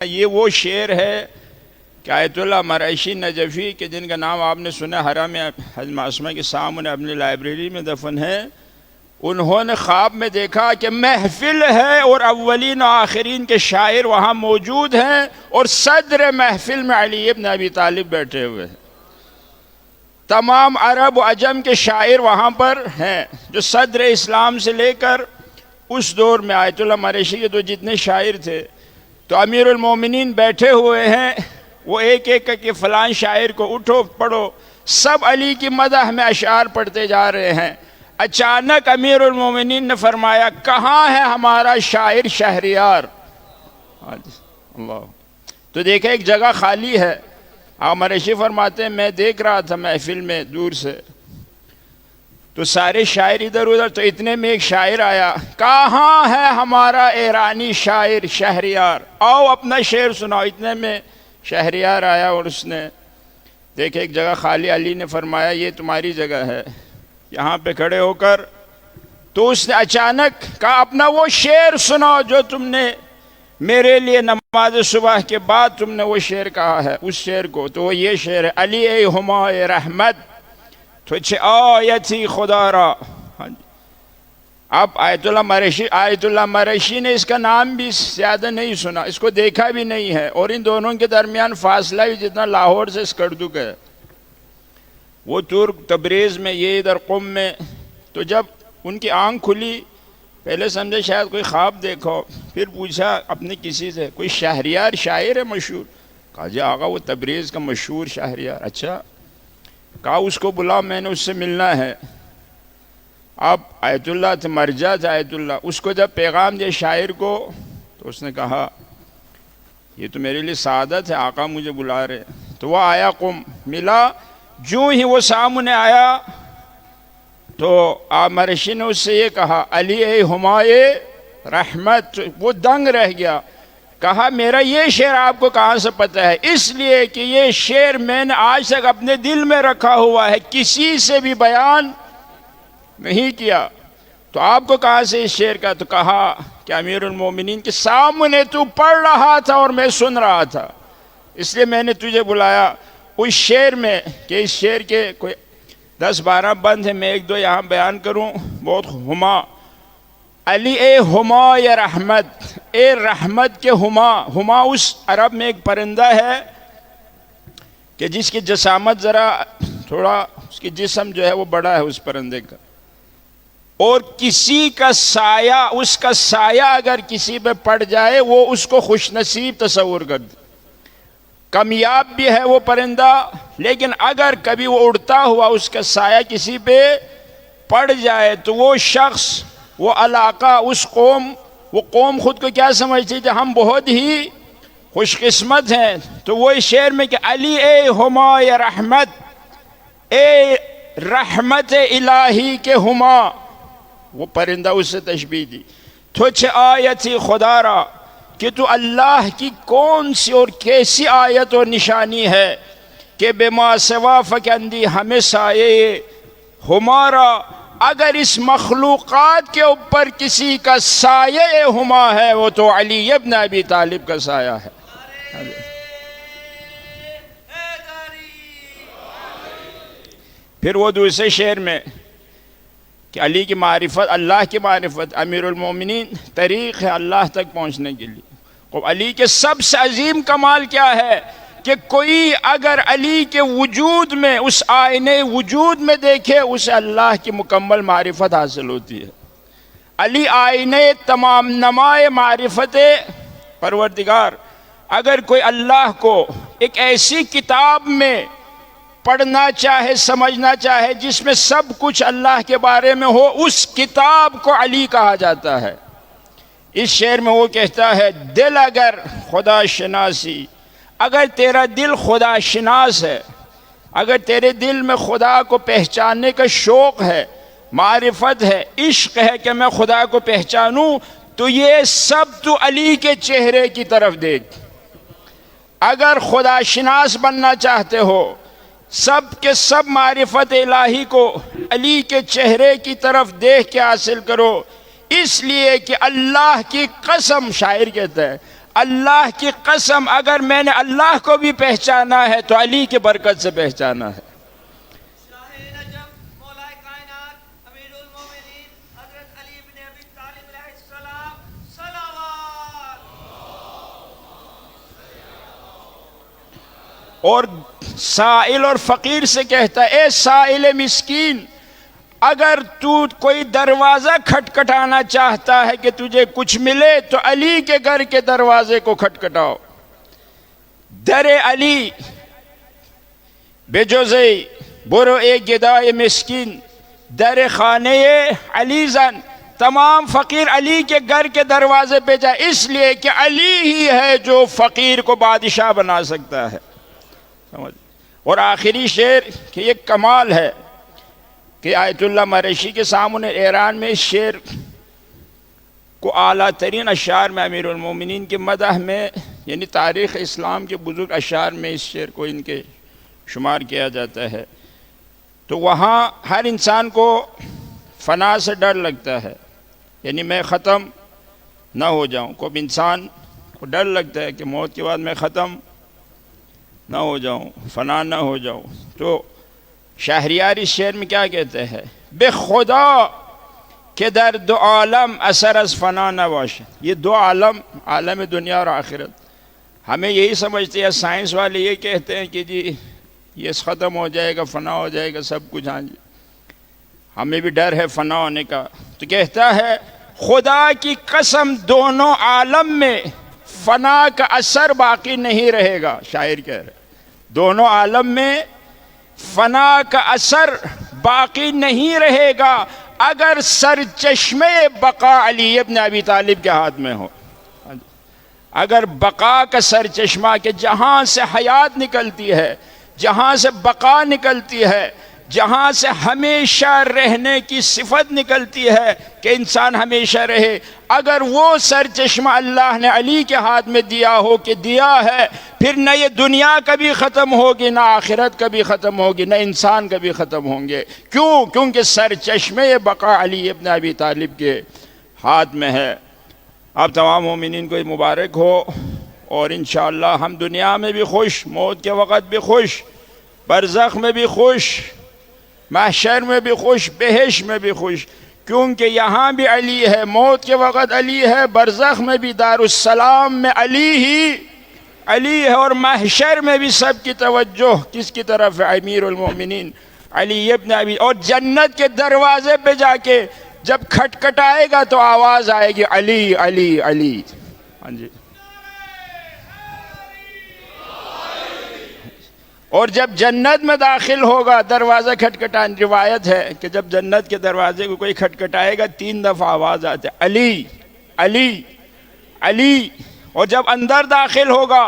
یہ وہ شعر ہے کہ آیت اللہ مرعشی نجفی کے جن کا نام آپ نے سنا، حرم حضرت معصومہ کے سامنے اپنی لائبریری میں دفن ہے، انہوں نے خواب میں دیکھا کہ محفل ہے اور اولین و آخرین کے شاعر وہاں موجود ہیں اور صدر محفل میں علی ابن ابی طالب بیٹھے ہوئے ہیں۔ تمام عرب و عجم کے شاعر وہاں پر ہیں جو صدر اسلام سے لے کر اس دور میں آیت اللہ مرعشی کے تو جتنے شاعر تھے، تو امیر المومنین بیٹھے ہوئے ہیں، وہ ایک ایک کہ فلان شاعر کو اٹھو پڑھو، سب علی کی مدح میں اشعار پڑھتے جا رہے ہیں۔ اچانک امیر المومنین نے فرمایا، کہاں ہے ہمارا شاعر شہریار؟ اللہ تو دیکھیں ایک جگہ خالی ہے۔ مرعشی فرماتے ہیں میں دیکھ رہا تھا محفل میں دور سے، تو سارے شاعر ادھر ادھر، تو اتنے میں ایک شاعر آیا، کہاں ہے ہمارا ایرانی شاعر شہریار؟ آؤ اپنا شعر سناؤ۔ اتنے میں شہریار آیا اور اس نے دیکھے ایک جگہ خالی، علی نے فرمایا یہ تمہاری جگہ ہے، یہاں پہ کھڑے ہو کر۔ تو اس نے اچانک کہا اپنا وہ شعر سناؤ جو تم نے میرے لیے نماز صبح کے بعد تم نے وہ شعر کہا ہے، اس شعر کو۔ تو وہ یہ شعر ہے، علی ای ہمائے رحمت تجھے آیتی خدا را۔ اب آیت اللہ مرعشی نے اس کا نام بھی زیادہ نہیں سنا، اس کو دیکھا بھی نہیں ہے، اور ان دونوں کے درمیان فاصلہ بھی جتنا لاہور سے اسکردو کا ہے۔ وہ ترک تبریز میں، یہ ادھر قم میں۔ تو جب ان کی آنکھ کھلی، پہلے سمجھے شاید کوئی خواب دیکھو، پھر پوچھا اپنے کسی سے، کوئی شہریار شاعر ہے مشہور؟ کہا جی آقا وہ تبریز کا مشہور شہریار۔ اچھا، کہا اس کو بلا، میں نے اس سے ملنا ہے۔ اب آیت اللہ تھے، مرجع تھا آیت اللہ، اس کو جب پیغام دیا شاعر کو، تو اس نے کہا یہ تو میرے لیے سعادت ہے، آقا مجھے بلا رہے۔ تو وہ آیا قم، ملا، جو ہی وہ سامنے آیا تو مرعشی نے اس سے یہ کہا، علی ای ہمائے رحمت۔ وہ دنگ رہ گیا، کہا میرا یہ شعر آپ کو کہاں سے پتہ ہے؟ اس لیے کہ یہ شعر میں نے آج تک اپنے دل میں رکھا ہوا ہے، کسی سے بھی بیان نہیں کیا۔ تو آپ کو کہاں سے اس شعر کا؟ تو کہا کہ امیر المومنین کے سامنے تو پڑھ رہا تھا اور میں سن رہا تھا، اس لیے میں نے تجھے بلایا۔ اس شعر میں کہ اس شعر کے کوئی 10-12 بند ہیں، میں 1-2 یہاں بیان کروں۔ بہت ہما، علی اے ہما یا رحمت، اے رحمت کے ہما۔ ہما اس عرب میں ایک پرندہ ہے کہ جس کی جسامت ذرا تھوڑا، اس کی جسم جو ہے وہ بڑا ہے اس پرندے کا، اور کسی کا سایہ، اس کا سایہ اگر کسی پہ پڑ جائے وہ اس کو خوش نصیب تصور کر دے۔ کامیاب بھی ہے وہ پرندہ، لیکن اگر کبھی وہ اڑتا ہوا اس کا سایہ کسی پہ پڑ جائے تو وہ شخص، وہ علاقہ، اس قوم، وہ قوم خود کو کیا سمجھتی تھی؟ ہم بہت ہی خوش قسمت ہیں۔ تو وہ اس شعر میں کہ علی اے ہما یا رحمت، اے رحمت الہی کے ہما، وہ پرندہ اس سے تشبیہ دی۔ تجھے آیتی خدا را، کہ تو اللہ کی کون سی اور کیسی آیت اور نشانی ہے کہ بما سوا فکندی ہمیں سایہ ہمارا، اگر اس مخلوقات کے اوپر کسی کا سایہ ہما ہے وہ تو علی ابن ابی طالب کا سایہ ہے۔ پھر وہ دوسرے شعر میں کہ علی کی معرفت، اللہ کی معرفت، امیر المومنین طریق ہے اللہ تک پہنچنے کے لیے۔ علی کے سب سے عظیم کمال کیا ہے کہ کوئی اگر علی کے وجود میں، اس آئینے وجود میں دیکھے، اسے اللہ کی مکمل معرفت حاصل ہوتی ہے۔ علی آئینے تمام نمائے معرفت پروردگار۔ اگر کوئی اللہ کو ایک ایسی کتاب میں پڑھنا چاہے، سمجھنا چاہے جس میں سب کچھ اللہ کے بارے میں ہو، اس کتاب کو علی کہا جاتا ہے۔ اس شعر میں وہ کہتا ہے، دل اگر خدا شناسی، اگر تیرا دل خدا شناس ہے، اگر تیرے دل میں خدا کو پہچاننے کا شوق ہے، معرفت ہے، عشق ہے کہ میں خدا کو پہچانوں، تو یہ سب تو علی کے چہرے کی طرف دیکھ۔ اگر خدا شناس بننا چاہتے ہو، سب کے سب معرفت الہی کو علی کے چہرے کی طرف دیکھ کے حاصل کرو۔ اس لیے کہ اللہ کی قسم، شاعر کہتا ہے، اللہ کی قسم اگر میں نے اللہ کو بھی پہچانا ہے تو علی کی برکت سے پہچانا ہے۔ شاہ نجف مولا کائنات امیر المومنین حضرت علی بن ابی طالب علیہ السلام صلوات۔ اور سائل اور فقیر سے کہتا ہے، اے سائل مسکین، اگر تو کوئی دروازہ کھٹکھٹانا چاہتا ہے کہ تجھے کچھ ملے تو علی کے گھر کے دروازے کو کھٹکھٹاؤ۔ در علی بجوزے برو اے گدائے مسکین، در خانے علی زن۔ تمام فقیر علی کے گھر کے دروازے پہ جائے، اس لیے کہ علی ہی ہے جو فقیر کو بادشاہ بنا سکتا ہے۔ اور آخری شعر کہ یہ کمال ہے کہ آیت اللہ مرشی کے سامنے ایران میں اس شعر کو اعلیٰ ترین اشعار میں امیر المومنین کے مدح میں، یعنی تاریخ اسلام کے بزرگ اشعار میں اس شعر کو ان کے شمار کیا جاتا ہے۔ تو وہاں ہر انسان کو فنا سے ڈر لگتا ہے، یعنی میں ختم نہ ہو جاؤں۔ کوئی انسان کو ڈر لگتا ہے کہ موت کے بعد میں ختم نہ ہو جاؤں، فنا نہ ہو جاؤں۔ تو شہریار اس شعر میں کیا کہتے ہیں؟ بے خدا کہ در دو عالم اثر از فنا نہ باشد۔ یہ دو عالم، عالم دنیا اور آخرت، ہمیں یہی سمجھتے ہیں، سائنس والے یہ کہتے ہیں کہ جی یہ ختم ہو جائے گا، فنا ہو جائے گا سب کچھ۔ ہاں جی، ہمیں بھی ڈر ہے فنا ہونے کا۔ تو کہتا ہے خدا کی قسم دونوں عالم میں فنا کا اثر باقی نہیں رہے گا۔ شاعر کہہ رہے دونوں عالم میں فنا کا اثر باقی نہیں رہے گا اگر سرچشمے بقا علی ابن ابی طالب کے ہاتھ میں ہو۔ اگر بقا کا سرچشمہ کہ جہاں سے حیات نکلتی ہے، جہاں سے بقا نکلتی ہے، جہاں سے ہمیشہ رہنے کی صفت نکلتی ہے کہ انسان ہمیشہ رہے، اگر وہ سرچشمہ اللہ نے علی کے ہاتھ میں دیا ہو کہ دیا ہے، پھر نہ یہ دنیا کبھی ختم ہوگی، نہ آخرت کبھی ختم ہوگی، نہ انسان کبھی ختم ہوں گے۔ کیوں؟ کیونکہ سرچشمے بقا علی ابن ابی طالب کے ہاتھ میں ہے۔ اب تمام مومنین کو مبارک ہو، اور انشاءاللہ ہم دنیا میں بھی خوش، موت کے وقت بھی خوش، برزخ میں بھی خوش، محشر میں بھی خوش، بہشت میں بھی خوش، کیونکہ یہاں بھی علی ہے، موت کے وقت علی ہے، برزخ میں بھی دارالسلام میں علی ہی علی ہے، اور محشر میں بھی سب کی توجہ کس کی طرف ہے؟ امیر المومنین علی ابن ابی۔ اور جنت کے دروازے پہ جا کے جب کھٹکھٹائے گا تو آواز آئے گی علی علی علی۔ ہاں جی، اور جب جنت میں داخل ہوگا دروازہ کھٹکھٹائے، روایت ہے کہ جب جنت کے دروازے کو کوئی کھٹکھٹائے گا 3 دفعہ آواز آتی ہے علی علی علی۔ اور جب اندر داخل ہوگا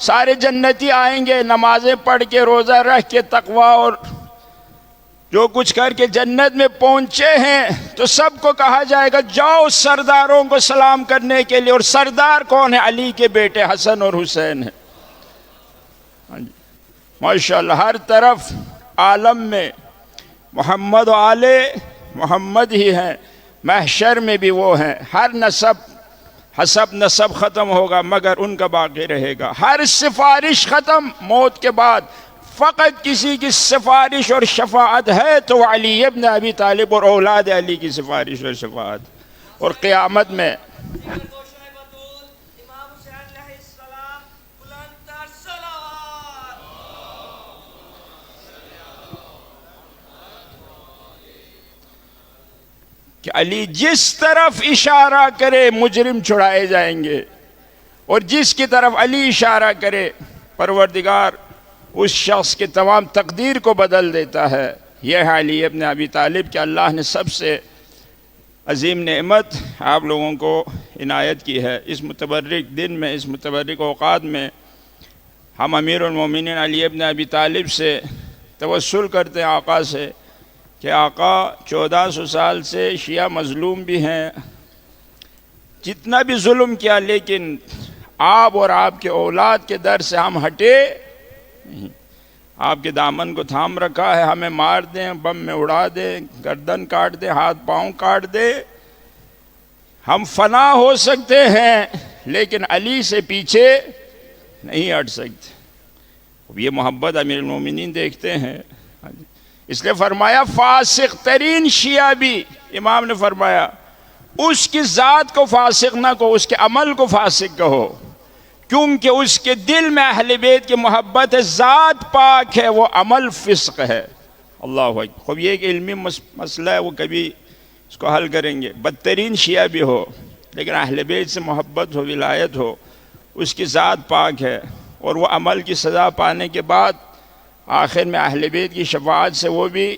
سارے جنتی آئیں گے نمازیں پڑھ کے، روزہ رکھ کے، تقوی اور جو کچھ کر کے جنت میں پہنچے ہیں، تو سب کو کہا جائے گا جاؤ سرداروں کو سلام کرنے کے لیے۔ اور سردار کون ہے؟ علی کے بیٹے حسن اور حسین ہیں۔ ہاں جی، ماشاءاللہ ہر طرف عالم میں محمد و آل محمد ہی ہیں، محشر میں بھی وہ ہیں۔ ہر نسب حسب نسب ختم ہوگا مگر ان کا باقی رہے گا۔ ہر سفارش ختم موت کے بعد، فقط کسی کی سفارش اور شفاعت ہے تو وہ علی ابن ابی طالب اور اولاد علی کی سفارش اور شفاعت۔ اور قیامت میں کہ علی جس طرف اشارہ کرے مجرم چھڑائے جائیں گے، اور جس کی طرف علی اشارہ کرے پروردگار اس شخص کی تمام تقدیر کو بدل دیتا ہے۔ یہ ہے علی ابن ابی طالب کہ اللہ نے سب سے عظیم نعمت آپ لوگوں کو عنایت کی ہے۔ اس متبرک دن میں، اس متبرک اوقات میں ہم امیر المومنین علی ابن ابی طالب سے توسل کرتے ہیں، آقا سے، کہ آقا 1400 سال سے شیعہ مظلوم بھی ہیں، جتنا بھی ظلم کیا، لیکن آپ اور آپ کے اولاد کے در سے ہم ہٹے نہیں۔ آپ کے دامن کو تھام رکھا ہے، ہمیں مار دیں، بم میں اڑا دیں، گردن کاٹ دیں، ہاتھ پاؤں کاٹ دیں، ہم فنا ہو سکتے ہیں لیکن علی سے پیچھے نہیں ہٹ سکتے. یہ محبت امیر المومنین دیکھتے ہیں. اس لیے فرمایا فاسق ترین شیعہ بھی امام نے فرمایا اس کی ذات کو فاسق نہ کہو، اس کے عمل کو فاسق کہو، کیونکہ اس کے دل میں اہل بیت کی محبت ہے، ذات پاک ہے، وہ عمل فسق ہے. اللہ اکبر. خوب یہ ایک علمی مسئلہ ہے، وہ کبھی اس کو حل کریں گے. بدترین شیعہ بھی ہو لیکن اہل بیت سے محبت ہو، ولایت ہو، اس کی ذات پاک ہے، اور وہ عمل کی سزا پانے کے بعد آخر میں اہل بیت کی شفاعت سے وہ بھی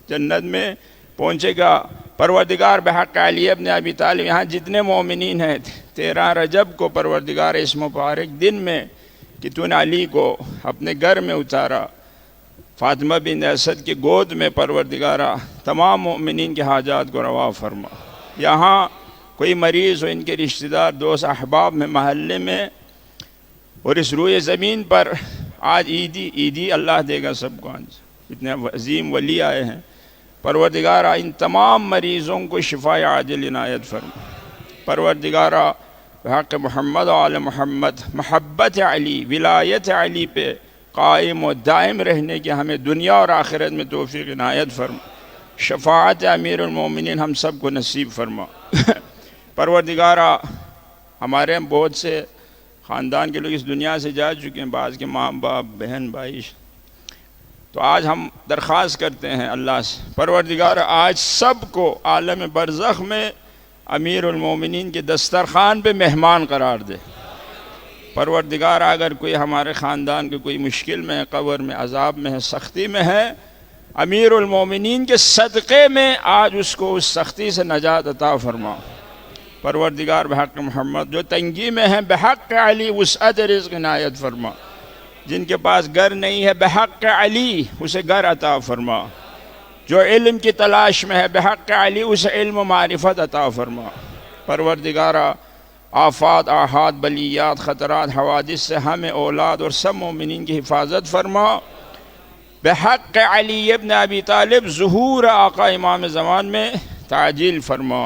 جنت میں پہنچے گا. پروردگار بحق علی ابن ابی طالب، یہاں جتنے مومنین ہیں 13 رجب کو پروردگار اس مبارک دن میں کہ تو نے علی کو اپنے گھر میں اتارا، فاطمہ بن اسد کی گود میں پروردگارہ تمام مومنین کے حاجات کو روا فرما. یہاں کوئی مریض ہو، ان کے رشتہ دار، دوست، احباب میں، محلے میں، اور اس روئے زمین پر آج عیدی اللہ دے گا سب کو. آج اتنے عظیم ولی آئے ہیں. پروردگارہ ان تمام مریضوں کو شفا عاجل عنایت فرما. پروردگارہ بحق محمد و آل محمد محبت علی، ولایت علی پہ قائم و دائم رہنے کی ہمیں دنیا اور آخرت میں توفیق عنایت فرما. شفاعت امیر المومنین ہم سب کو نصیب فرما. پروردگارہ ہمارے بہت سے خاندان کے لوگ اس دنیا سے جا چکے ہیں، بعض کے ماں باپ، بہن بھائی. تو آج ہم درخواست کرتے ہیں اللہ سے، پروردگار آج سب کو عالم برزخ میں امیر المومنین کے دسترخوان پہ مہمان قرار دے. پروردگار اگر کوئی ہمارے خاندان کے کوئی مشکل میں ہے، قبر میں، عذاب میں ہے، سختی میں ہے، امیر المومنین کے صدقے میں آج اس کو اس سختی سے نجات عطا فرما. پروردگار بحق محمد جو تنگی میں ہیں بحق علی وسعت رزق عنایت فرما. جن کے پاس گھر نہیں ہے بحق علی اسے گھر عطا فرما. جو علم کی تلاش میں ہے بحق علی اسے علم و معرفت عطا فرما. پروردگارہ آفات، آحات، بلیات، خطرات، حوادث سے ہمیں، اولاد اور سب مومنین کی حفاظت فرما. بحق علی ابن ابی طالب ظہور آقا امام زمان میں تعجیل فرما.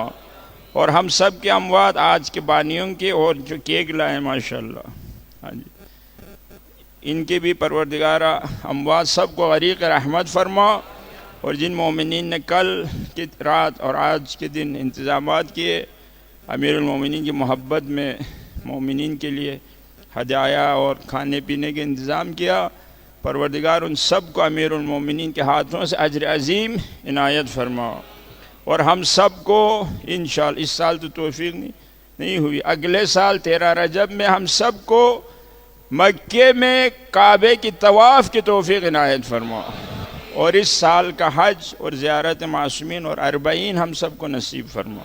اور ہم سب کے اموات آج کے بانیوں کے اور جو کیک لائے ماشاءاللہ، ہاں جی، ان کے بھی پروردگارہ اموات سب کو غریق رحمت فرما. اور جن مومنین نے کل کی رات اور آج کے دن انتظامات کیے امیر المومنین کی محبت میں، مومنین کے لیے ہدایہ اور کھانے پینے کے انتظام کیا، پروردگار ان سب کو امیر المومنین کے ہاتھوں سے اجر عظیم عنایت فرما. اور ہم سب کو انشاءاللہ اس سال تو توفیق نہیں ہوئی، اگلے سال 13 رجب میں ہم سب کو مکے میں کعبے کی طواف کی توفیق عنایت فرما. اور اس سال کا حج اور زیارت معصومین اور 40 ہم سب کو نصیب فرما.